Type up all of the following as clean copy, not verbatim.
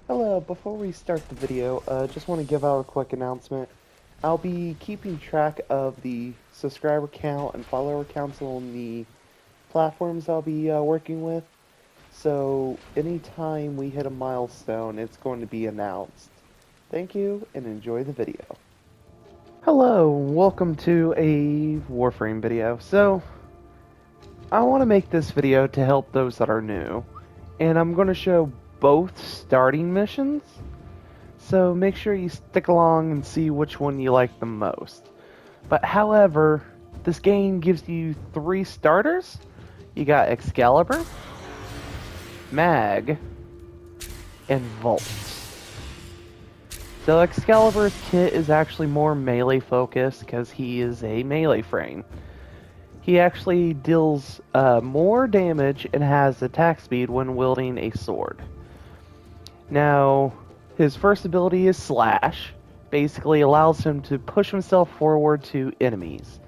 Hello, before we start the video, just want to give out a quick announcement. I'll be keeping track of the subscriber count and follower counts on the platforms I'll be working with. So anytime we hit a milestone, it's going to be announced. Thank you and enjoy the video. Hello, welcome to a Warframe video. So, I want to make this video to help those that are new, and I'm going to show both starting missions. So make sure you stick along and see which one you like the most. But however, this game gives you 3 starters. You got Excalibur, Mag, and Vault. So Excalibur's kit is actually more melee focused because he is a melee frame. He actually deals more damage and has attack speed when wielding a sword. Now, his first ability is Slash. Basically allows him to push himself forward to enemies.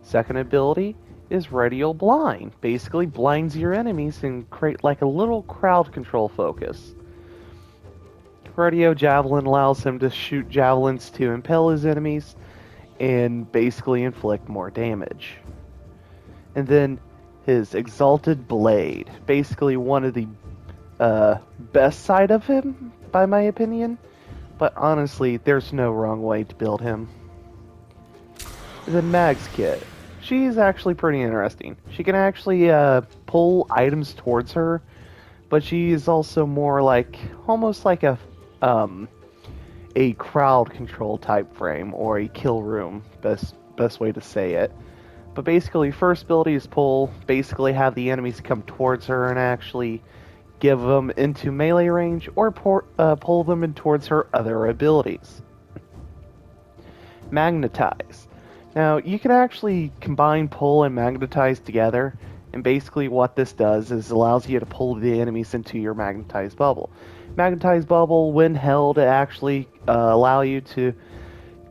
Second ability is Radial Blind. Basically blinds your enemies and create like a little crowd control focus. Radio Javelin allows him to shoot javelins to impel his enemies and basically inflict more damage. And then his Exalted Blade. Basically one of the best side of him, by my opinion. But honestly, there's no wrong way to build him. Then Mag's kit. She's actually pretty interesting. She can actually pull items towards her, but she is also more like, almost like a crowd control type frame, or a kill room, best way to say it. But basically, first ability is pull, basically have the enemies come towards her and actually give them into melee range, or pull them in towards her other abilities. Magnetize. Now, you can actually combine pull and magnetize together, and basically what this does is allows you to pull the enemies into your magnetized bubble. Magnetized bubble, when held, actually allow you to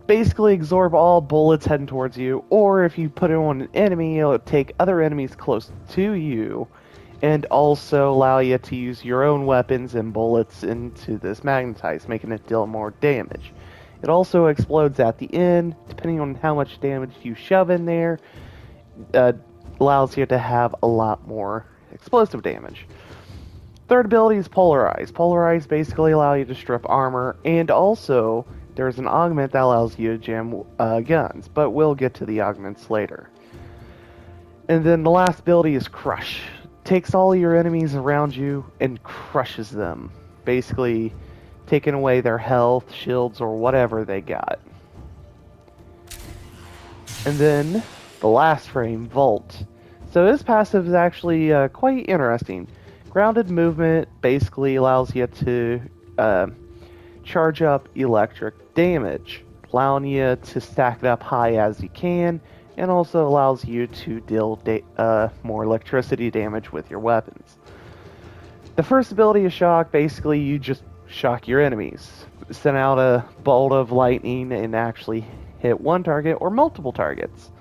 basically absorb all bullets heading towards you, or if you put it on an enemy, it'll take other enemies close to you, and also allow you to use your own weapons and bullets into this magnetize, making it deal more damage. It also explodes at the end, depending on how much damage you shove in there, allows you to have a lot more explosive damage. Third ability is Polarize. Polarize basically allows you to strip armor, and also there's an augment that allows you to jam guns, but we'll get to the augments later. And then the last ability is Crush. Takes all your enemies around you and crushes them. Basically, taking away their health, shields, or whatever they got. And then, the last frame, Vault. So this passive is actually quite interesting. Grounded movement basically allows you to charge up electric damage, allowing you to stack it up high as you can, and also allows you to deal more electricity damage with your weapons. The first ability is Shock. Basically, you just shock your enemies. Send out a bolt of lightning and actually hit one target or multiple targets.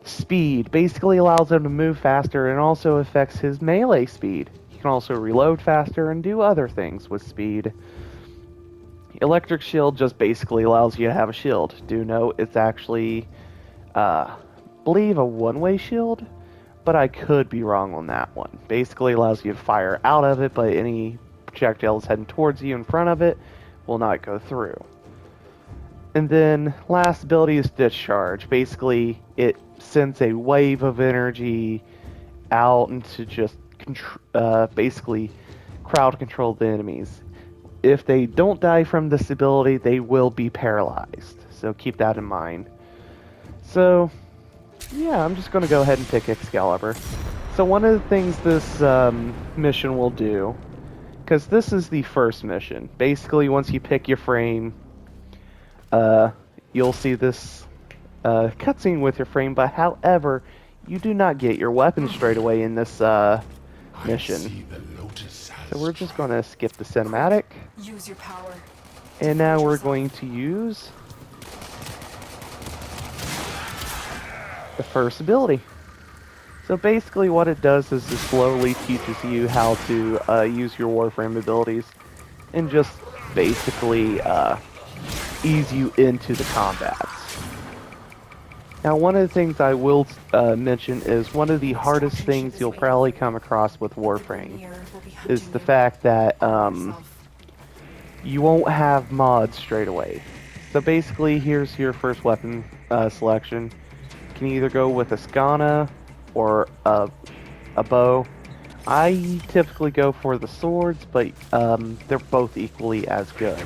Speed basically allows him to move faster and also affects his melee speed. He can also reload faster and do other things with speed. Electric Shield just basically allows you to have a shield. Do note it's actually believe a one-way shield, but I could be wrong on that one. Basically allows you to fire out of it, but any projectiles heading towards you in front of it will not go through. And then last ability is Discharge. Basically, it sends a wave of energy out into just basically crowd control the enemies. If they don't die from this ability, they will be paralyzed. So keep that in mind. So, yeah, I'm just going to go ahead and pick Excalibur. So one of the things this mission will do, because this is the first mission, basically once you pick your frame, you'll see this cutscene with your frame, but however, you do not get your weapon straight away in this mission. So we're just going to skip the cinematic. Use your power. And now we're going to use the first ability. So basically what it does is it slowly teaches you how to use your Warframe abilities. and just basically ease you into the combats. Now, one of the things I will mention is one of the hardest things you'll probably come across with Warframe is the fact that you won't have mods straight away. So basically, here's your first weapon selection. You can either go with a Skana or a bow. I typically go for the swords, but they're both equally as good.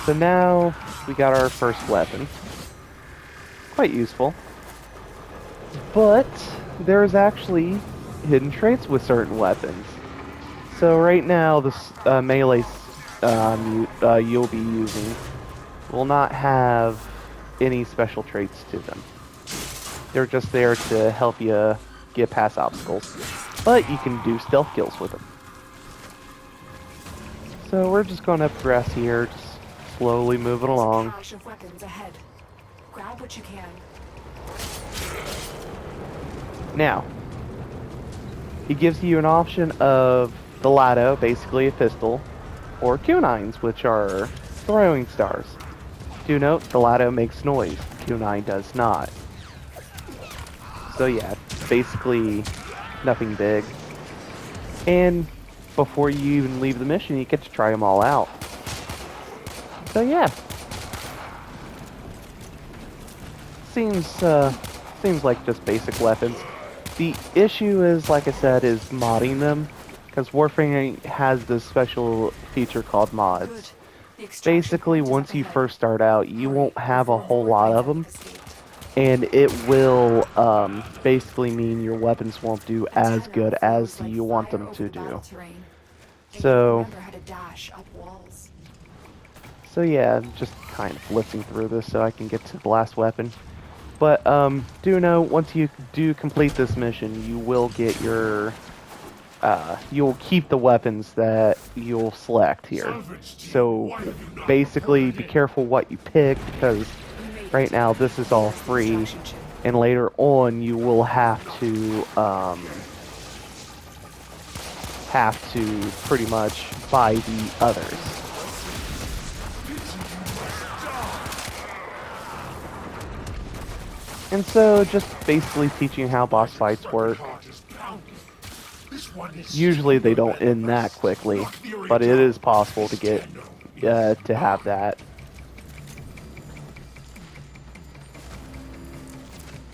So now we got our first weapon. Quite useful. But there's actually hidden traits with certain weapons. So right now, this melee you'll be using will not have any special traits to them. They're just there to help you get past obstacles. But you can do stealth kills with them. So we're just going to progress here, just slowly moving along. Grab what you can. Now, he gives you an option of the Lado, basically a pistol, or kunines, which are throwing stars. Do note, the Lado makes noise, kunine does not. So yeah, basically nothing big. And before you even leave the mission, you get to try them all out. So yeah. Seems like just basic weapons. The issue is, like I said, is modding them, because Warframe has this special feature called mods. Basically, once you first start out, you won't have a whole lot of them, and it will basically mean your weapons won't do as good as you want them to do. So yeah, just kind of blitzing through this so I can get to the last weapon. But do know, once you do complete this mission, you will get your you'll keep the weapons that you'll select here. So basically, be careful what you pick, because right now this is all free, and later on you will have to pretty much buy the others. And so, just basically teaching how boss fights work. Usually they don't end that quickly, but it is possible to get to have that.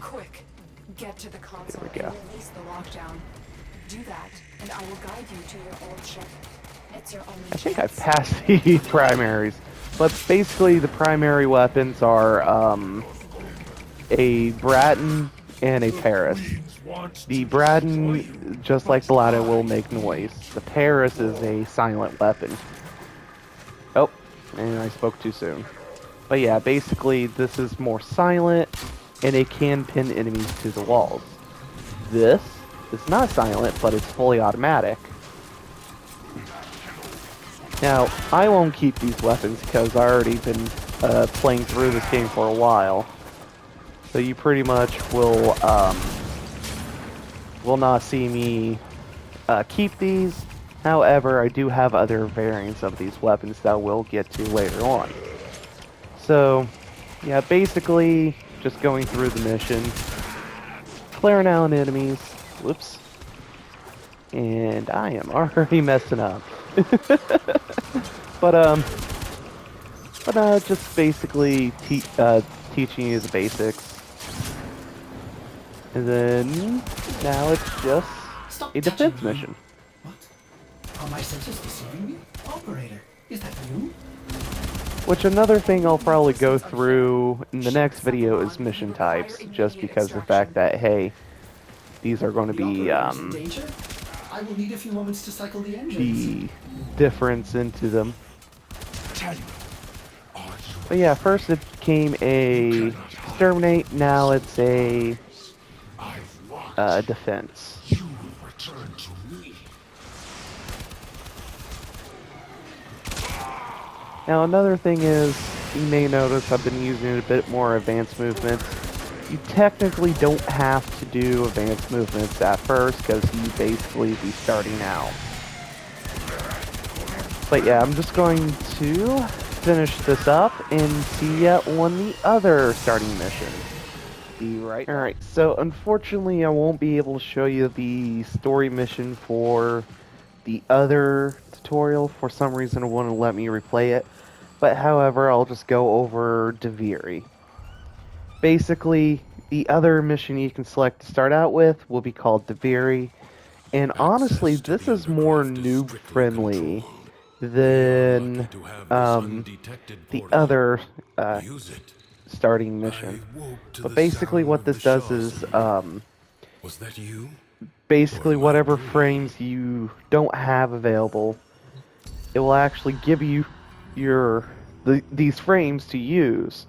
Quick, get to the console There we go. and release the lockdown. Do that, and I will guide you to your old ship. It's your only I think I've passed the primaries, but basically the primary weapons are a Bratton and a Paris. The Bratton, just like the Lado, will make noise. The Paris is a silent weapon. Oh, and I spoke too soon. But yeah, basically this is more silent, and it can pin enemies to the walls. This is not silent, but it's fully automatic. Now, I won't keep these weapons because I've already been playing through this game for a while. So you pretty much will not see me keep these. However, I do have other variants of these weapons that we'll get to later on. So, yeah, basically just going through the mission, clearing out enemies. Whoops. And I am already messing up. But just basically teaching you the basics. And then now it's just a defense mission. What? Are my senses deceiving me? Operator, is that you? Which another thing I'll probably go through in the next video is mission types, just because of the fact that, hey, these are going to be Danger? I will need a few moments to cycle the engines. the difference into them. But yeah, first it became a exterminate, now it's a defense. Now another thing is, you may notice I've been using a bit more advanced movements. You technically don't have to do advanced movements at first, because you basically be starting out. But yeah, I'm just going to finish this up and see you on the other starting mission. Be right. Alright, so unfortunately I won't be able to show you the story mission for the other tutorial. For some reason it wouldn't let me replay it. But however, I'll just go over Deviri. Basically, the other mission you can select to start out with will be called Deviri. And honestly, Access to this the is more undercraft is noob strictly friendly controlled. You're than lucky to have this um, undetected the portal. other Use it. starting I mission. woke to But the basically, sound what of this the does Shah is singing. Was that you? Or basically am I whatever dreaming? frames you don't have available, it will actually give you these frames to use.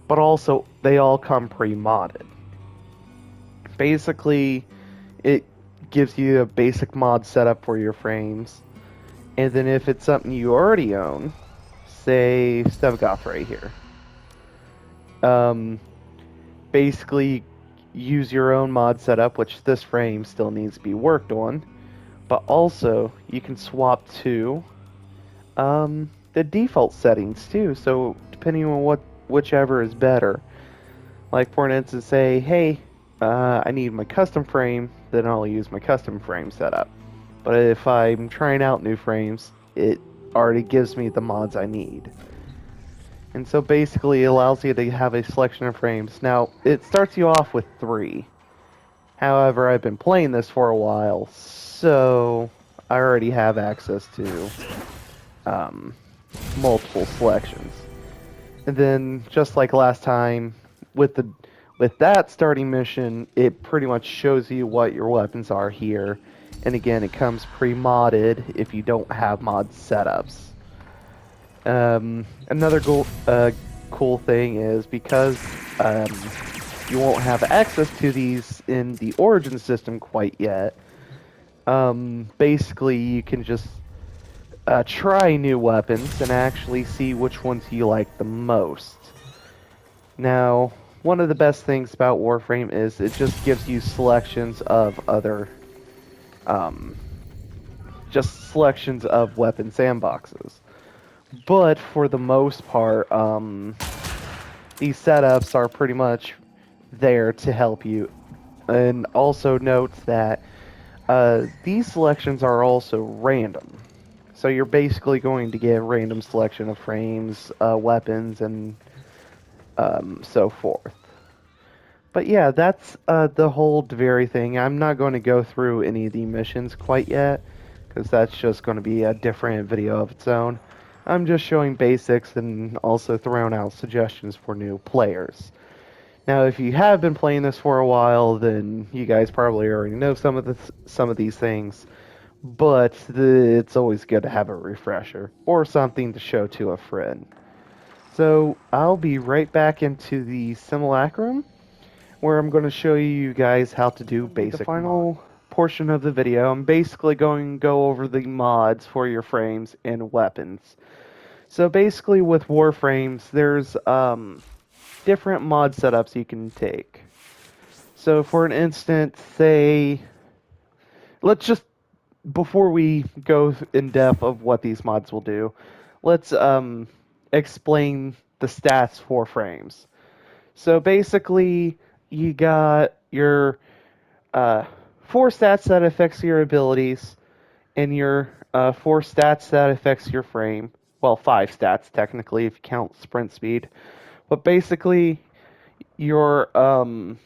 But also, they all come pre-modded. Basically, it gives you a basic mod setup for your frames, and then if it's something you already own, say Stevgoth right here, um, basically use your own mod setup, which this frame still needs to be worked on, but also you can swap to the default settings too. So depending on whichever is better, like for instance, say, hey, I need my custom frame, then I'll use my custom frame setup. But if I'm trying out new frames, it already gives me the mods I need. And so basically it allows you to have a selection of frames. Now, it starts you off with 3. However, I've been playing this for a while, so I already have access to um, multiple selections. And then, just like last time, with that starting mission, it pretty much shows you what your weapons are here. And again, it comes pre-modded if you don't have mod setups. Another cool thing is because you won't have access to these in the Origin system quite yet. Basically, you can just try new weapons and actually see which ones you like the most. Now, one of the best things about Warframe is it just gives you selections of other, um, just selections of weapon sandboxes. But for the most part, these setups are pretty much there to help you. And also note that these selections are also random. So you're basically going to get a random selection of frames, weapons, and so forth. But yeah, that's the whole Deviri thing. I'm not going to go through any of the missions quite yet, because that's just going to be a different video of its own. I'm just showing basics and also throwing out suggestions for new players. Now, if you have been playing this for a while, then you guys probably already know some of these things. But it's always good to have a refresher or something to show to a friend. So I'll be right back into the simulacrum, where I'm going to show you guys how to do basic. The final portion of the video, I'm basically going to go over the mods for your frames and weapons. So basically, with Warframes, there's different mod setups you can take. So for an instance, say, let's just, before we go in depth of what these mods will do, let's explain the stats for frames. So basically, you got your 4 stats that affects your abilities, and your 4 stats that affects your frame. Well, 5 stats technically if you count sprint speed. But basically, your 4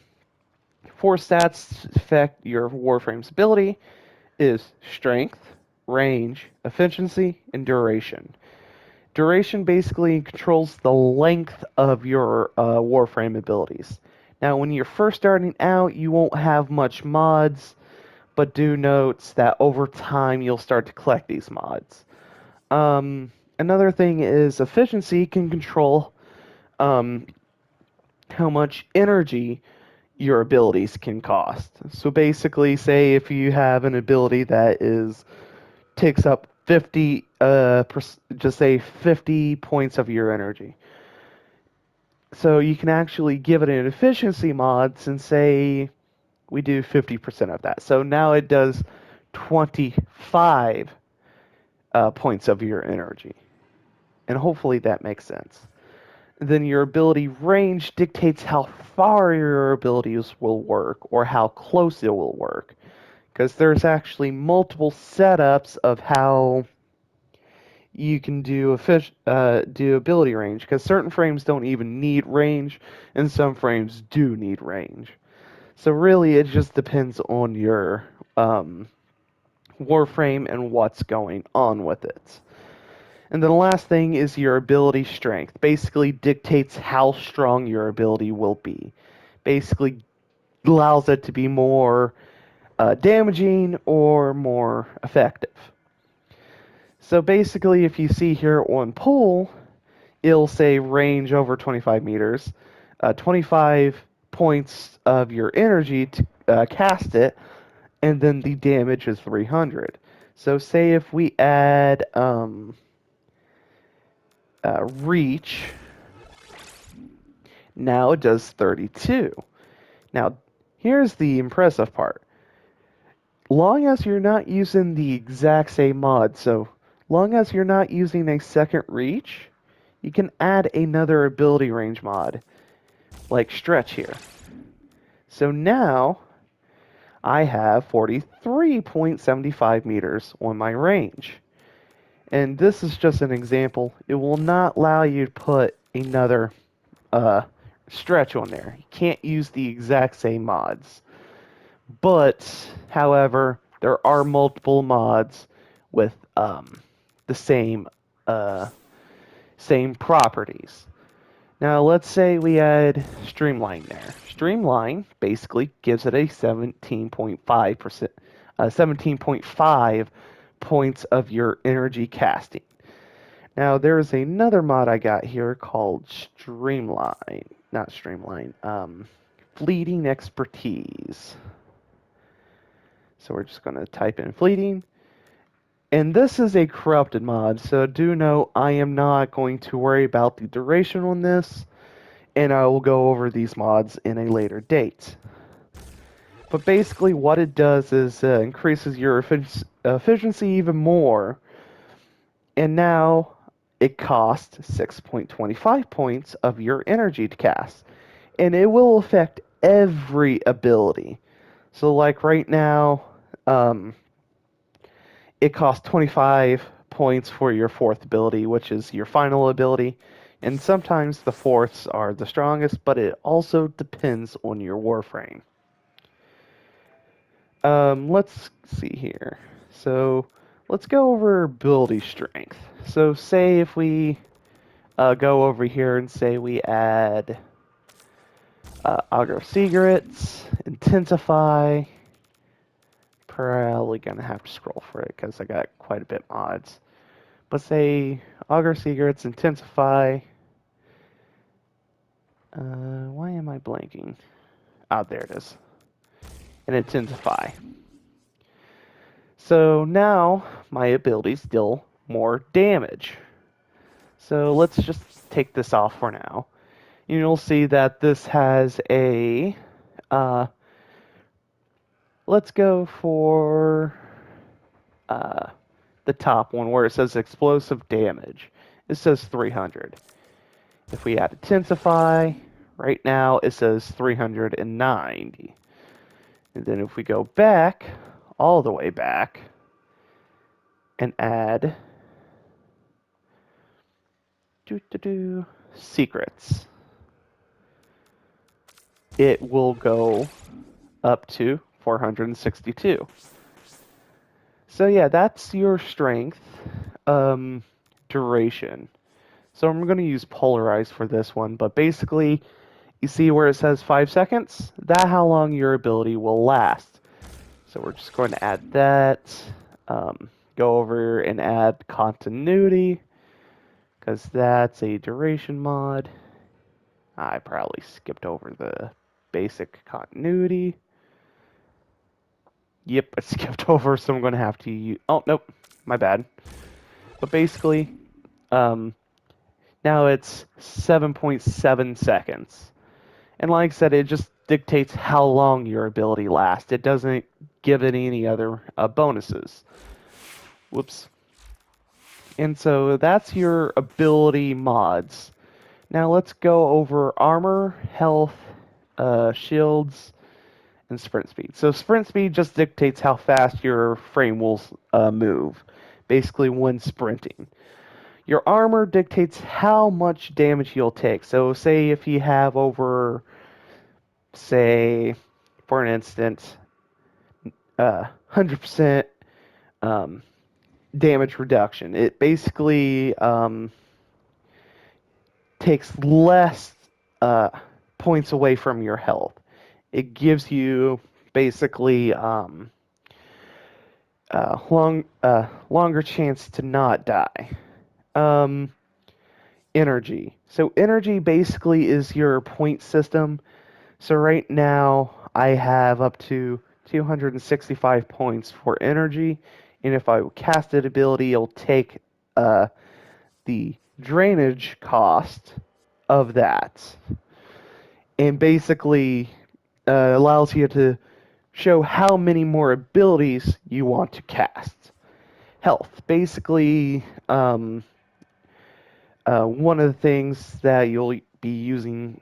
stats affect your Warframe's ability is strength, range, efficiency, and duration. Duration basically controls the length of your Warframe abilities. Now, when you're first starting out, you won't have much mods, but do note that over time you'll start to collect these mods. Another thing is efficiency can control um, how much energy your abilities can cost. So basically, say if you have an ability that takes up 50, just say 50 points of your energy. So you can actually give it an efficiency mod and say we do 50% of that. So now it does 25 points of your energy. And hopefully that makes sense. Then your ability range dictates how far your abilities will work or how close it will work. Because there's actually multiple setups of how you can do ability range. Because certain frames don't even need range, and some frames do need range. So really, it just depends on your Warframe and what's going on with it. And then the last thing is your ability strength. Basically dictates how strong your ability will be. Basically allows it to be more damaging or more effective. So basically, if you see here on pull, it'll say range over 25 meters, 25 points of your energy to cast it, and then the damage is 300. So say if we add reach, now it does 32. Now, here's the impressive part. Long as you're not using the exact same mod, so long as you're not using a second reach, you can add another ability range mod, like stretch here. So now I have 43.75 meters on my range. And this is just an example. It will not allow you to put another stretch on there. You can't use the exact same mods. But, however, there are multiple mods with the same properties. Now, let's say we add Streamline there. Streamline basically gives it a 17.5%, 17.5 points of your energy casting. Now, there's another mod I got here called Fleeting Expertise. So we're just going to type in Fleeting. And this is a corrupted mod, so do know I am not going to worry about the duration on this, and I will go over these mods in a later date. But basically what it does is increases your efficiency even more, and now it costs 6.25 points of your energy to cast, and it will affect every ability. So like right now, it costs 25 points for your fourth ability, which is your final ability. And sometimes the fourths are the strongest, but it also depends on your Warframe. Let's see here. So let's go over ability strength. So say if we go over here and say we add Augur Cigarettes, Intensify. Probably gonna have to scroll for it because I got quite a bit mods. But say Augur Cigarettes, Intensify. Why am I blanking? Ah, there it is. And Intensify. So now my abilities deal more damage. So let's just take this off for now. You'll see that this has a let's go for the top one where it says explosive damage. It says 300. If we add Intensify, right now it says 390. And then if we go back, all the way back, and add secrets, it will go up to 462. So yeah, that's your strength duration. So I'm going to use polarize for this one, but basically, you see where it says 5 seconds? That's how long your ability will last. So we're just going to add that. Go over and add continuity, because that's a duration mod. I probably skipped over the basic continuity. Yep, I skipped over, so I'm going to have to use... Oh, nope, my bad. But basically, now it's 7.7 seconds. And like I said, it just dictates how long your ability lasts. It doesn't give it any other bonuses. Whoops. And so that's your ability mods. Now let's go over armor, health, shields, and sprint speed. So sprint speed just dictates how fast your frame will move, basically when sprinting. Your armor dictates how much damage you'll take. So say if you have over, say, for an instance, 100% um, damage reduction. It basically takes less uh, points away from your health. It gives you basically longer chance to not die. Um, energy. So energy basically is your point system. So right now I have up to 265 points for energy, and if I cast an ability, it'll take uh, the drainage cost of that, and basically allows you to show how many more abilities you want to cast. Health, basically, one of the things that you'll be using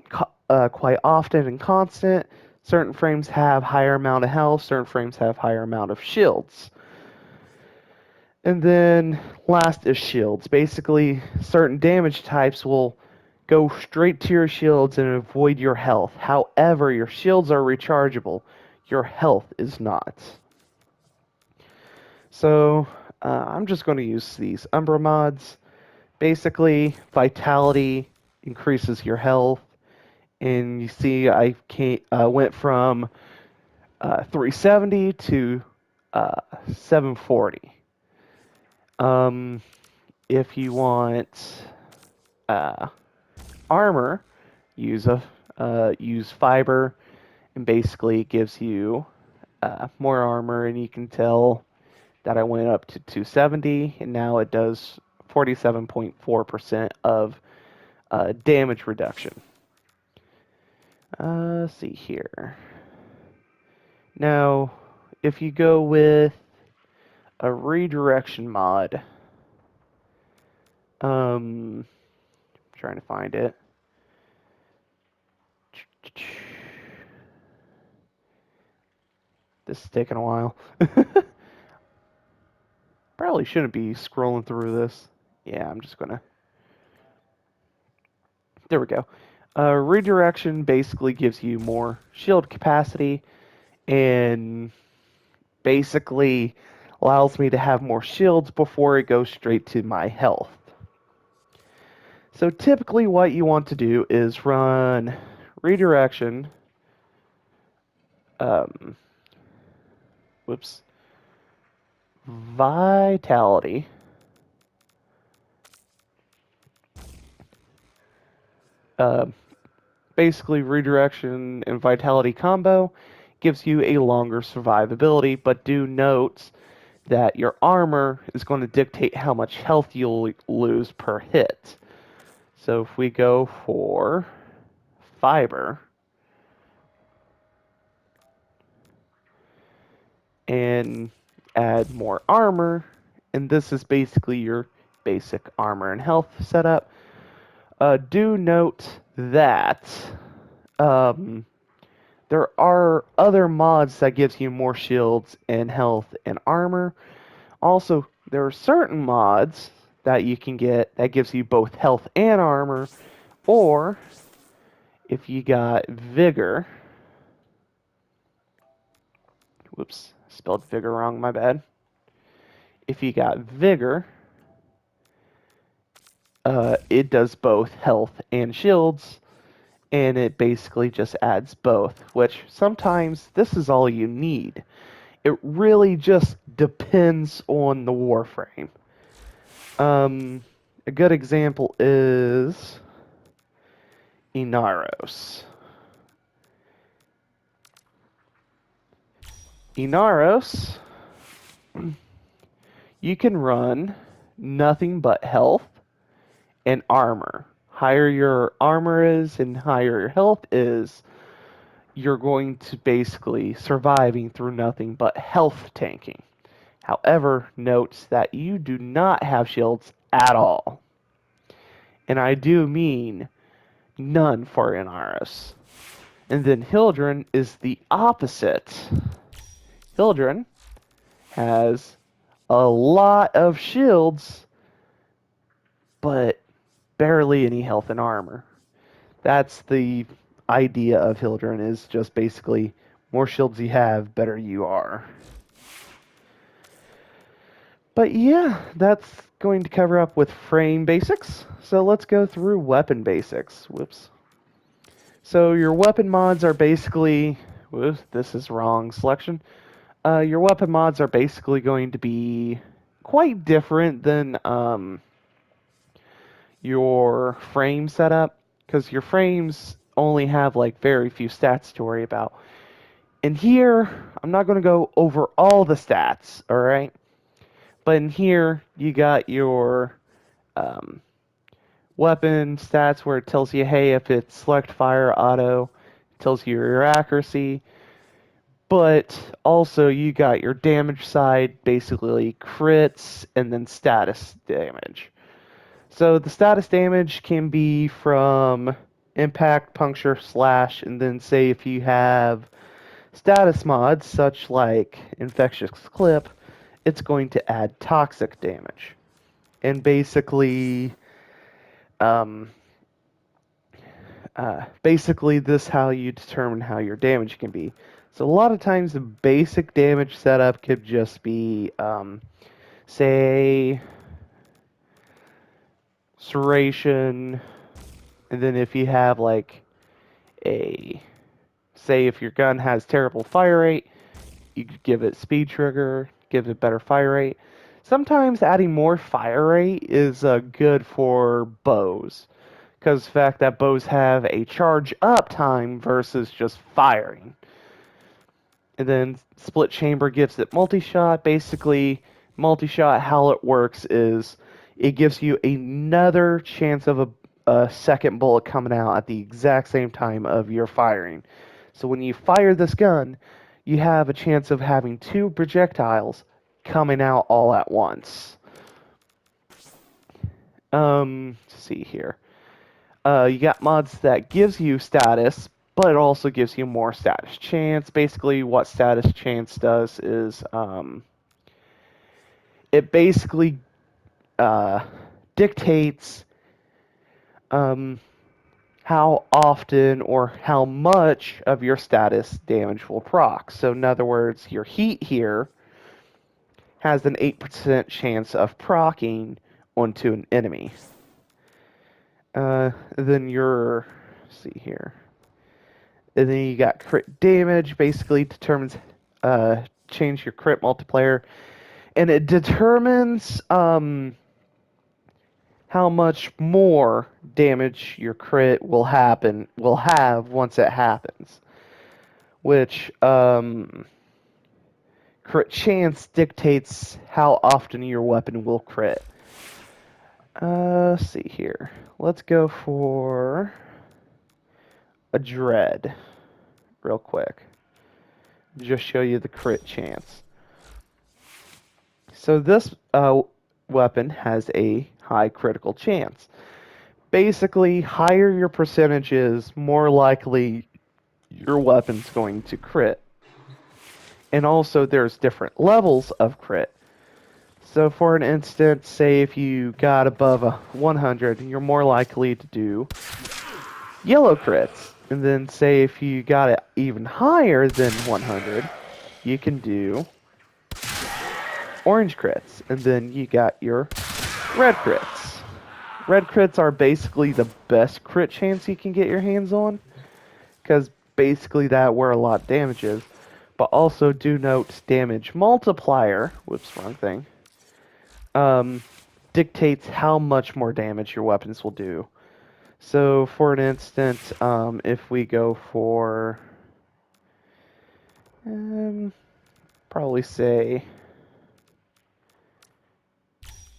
quite often and constant. Certain frames have higher amount of health, certain frames have higher amount of shields. And then last is shields. Basically, certain damage types will go straight to your shields and avoid your health. However, your shields are rechargeable. Your health is not. So, I'm just going to use these Umbra mods. Basically, Vitality increases your health. And you see went from 370 to 740. If you want uh, armor, use fiber, and basically it gives you more armor. And you can tell that I went up to 270, and now it does 47.4% of damage reduction. Let's see here. Now, if you go with a redirection mod, trying to find it. This is taking a while. Probably shouldn't be scrolling through this. Yeah, I'm just gonna. There we go. Redirection basically gives you more shield capacity and basically allows me to have more shields before it goes straight to my health. So typically what you want to do is run redirection, um, whoops, vitality, uh, basically redirection and vitality combo gives you a longer survivability, but do note that your armor is going to dictate how much health you'll lose per hit. So if we go for fiber and add more armor, and this is basically your basic armor and health setup. Do note that there are other mods that gives you more shields and health and armor. Also, there are certain mods that you can get that gives you both health and armor, or if you got vigor, whoops, spelled vigor wrong, my bad. If you got vigor, it does both health and shields, and it basically just adds both, which sometimes this is all you need. It really just depends on the Warframe. A good example is Inaros. Inaros, you can run nothing but health and armor. Higher your armor is and higher your health is, you're going to basically surviving through nothing but health tanking. However, note that you do not have shields at all. And I do mean none for Inaros. And then Hildren is the opposite. Hildren has a lot of shields, but barely any health and armor. That's the idea of Hildren, is just basically more shields you have, better you are. But yeah, that's going to cover up with frame basics. So let's go through weapon basics. Whoops. So your weapon mods are basically... Whoops, this is wrong selection. Your weapon mods are basically going to be quite different than your frame setup, because your frames only have like very few stats to worry about. And here, I'm not going to go over all the stats, alright? But in here, you got your um, weapon stats where it tells you, hey, if it's select fire auto, it tells you your accuracy. But also, you got your damage side, basically crits, and then status damage. So the status damage can be from impact, puncture, slash, and then say if you have status mods such like infectious clip, it's going to add toxic damage. And um, basically this how you determine how your damage can be. So a lot of times the basic damage setup could just be, say, serration, and then if you have like a, say if your gun has terrible fire rate, you could give it speed trigger, give it better fire rate. Sometimes adding more fire rate is good for bows, because the fact that bows have a charge up time versus just firing. And then split chamber gives it multi-shot. Basically, multi-shot, how it works is it gives you another chance of a second bullet coming out at the exact same time of your firing. So when you fire this gun, you have a chance of having two projectiles coming out all at once. Let's see here. You got mods that gives you status, but it also gives you more status chance. Basically, what status chance does is it basically dictates how often or how much of your status damage will proc. So, in other words, your heat here has an 8% chance of proccing onto an enemy. Then your, let's see here. And then you got crit damage, basically determines, change your crit multiplier. And it determines how much more damage your crit will have once it happens. Which, crit chance dictates how often your weapon will crit. Let's see here. Let's go for a dread real quick. Just show you the crit chance. So this weapon has a high critical chance. Basically, higher your percentage is, more likely your weapon's going to crit. And also there's different levels of crit. So for an instance, say if you got above a 100, you're more likely to do yellow crits. And then say if you got it even higher than 100, you can do orange crits. And then you got your red crits. Red crits are basically the best crit chance you can get your hands on, because basically that where a lot of damage is. But also do note damage multiplier, whoops, wrong thing, dictates how much more damage your weapons will do. So for an instance, if we go for, probably say,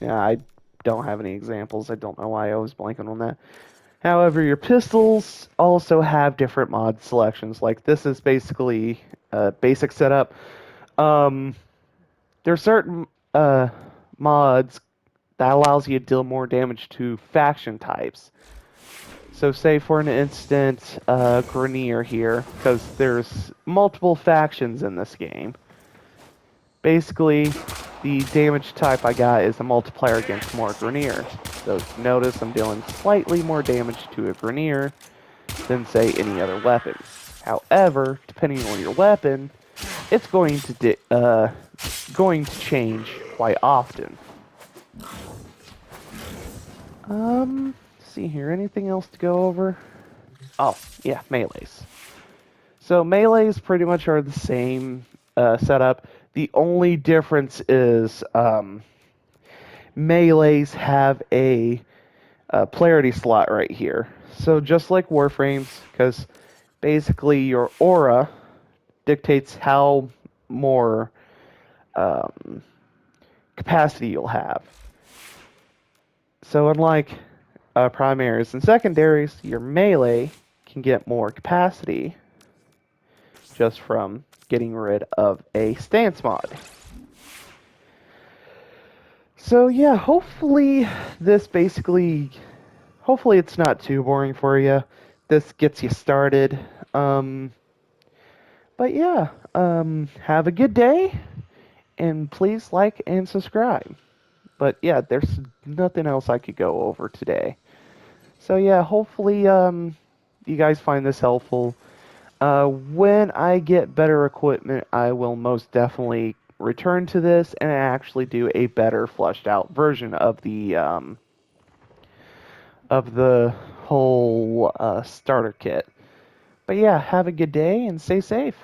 yeah, I don't have any examples. I don't know why I was blanking on that. However, your pistols also have different mod selections. Like this is basically a basic setup. There are certain mods that allows you to deal more damage to faction types. So say for an instant, Grenier here, because there's multiple factions in this game. Basically, the damage type I got is a multiplier against more Grenier. So notice I'm dealing slightly more damage to a Grenier than say any other weapon. However, depending on your weapon, it's going to change quite often. Let's see here, anything else to go over? Oh, yeah, melees. So melees pretty much are the same setup. The only difference is melees have a polarity slot right here. So just like Warframes, because basically your aura dictates how more capacity you'll have. So unlike primaries and secondaries, your melee can get more capacity just from getting rid of a stance mod. So yeah, hopefully it's not too boring for you. This gets you started. But yeah, have a good day, and please like and subscribe. But yeah, there's nothing else I could go over today. So yeah, hopefully you guys find this helpful. When I get better equipment, I will most definitely return to this and actually do a better fleshed out version of the whole starter kit. But yeah, have a good day and stay safe.